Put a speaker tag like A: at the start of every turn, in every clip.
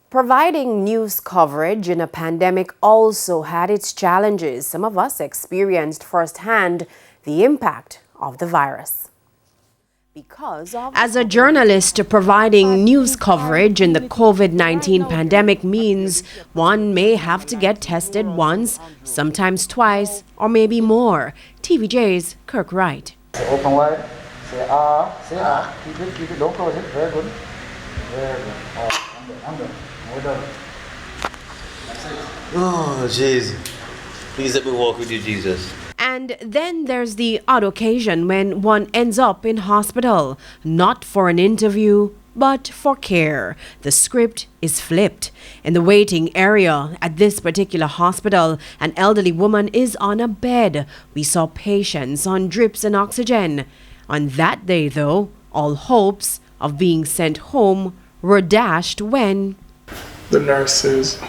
A: Providing news coverage in a pandemic also had its challenges. Some of us experienced firsthand the impact of the virus. As a journalist, providing news coverage in the COVID-19 pandemic means one may have to get tested once, sometimes twice, or maybe more. TVJ's Kirk Wright.
B: Open wide, say ah, keep it, don't close it, very good. Very good. I'm done. We're done. That's it.
C: Oh, jeez. Please let me walk with you, Jesus.
A: And then there's the odd occasion when one ends up in hospital, not for an interview, but for care. The script is flipped. In the waiting area at this particular hospital, an elderly woman is on a bed. We saw patients on drips and oxygen. On that day, though, all hopes of being sent home were dashed when
D: the nurses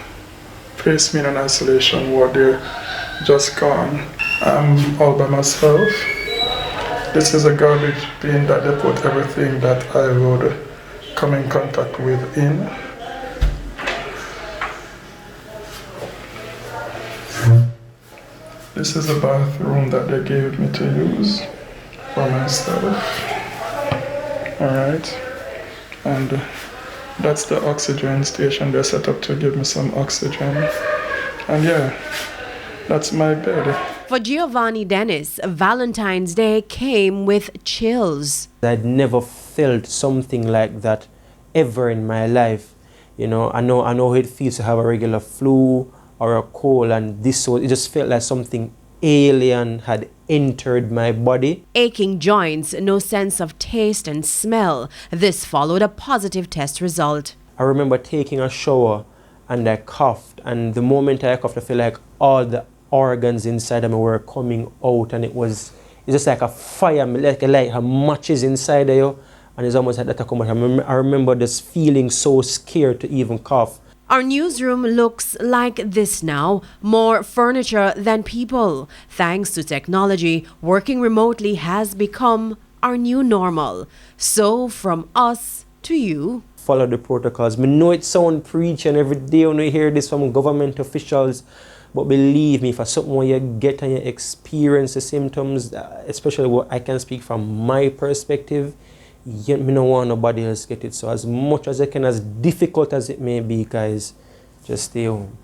D: placed me in an isolation ward. They're just gone. I'm all by myself. This is a garbage bin that they put everything that I would come in contact with in. This is a bathroom that they gave me to use for myself. Alright. And that's the oxygen station they set up to give me some oxygen. And yeah, that's my bed.
A: For Giovanni Dennis, Valentine's Day came with chills.
E: I'd never felt something like that ever in my life. You know how it feels to have a regular flu or a cold, and it just felt like something alien had entered my body.
A: Aching joints, no sense of taste and smell. This followed a positive test result.
E: I remember taking a shower and I coughed, and the moment I coughed, I felt like all the organs inside of me were coming out, and it's just like a fire, like a matches inside of you, and it's almost like that. I remember just feeling so scared to even cough.
A: Our newsroom looks like this now, more furniture than people. Thanks to technology, working remotely has become our new normal. So from us to you.
E: Follow the protocols. I know it sounds preaching every day when you hear this from government officials, but believe me, for something when you get and you experience the symptoms, especially what I can speak from my perspective, I don't want nobody else get it. So as much as I can, as difficult as it may be, guys, just stay home.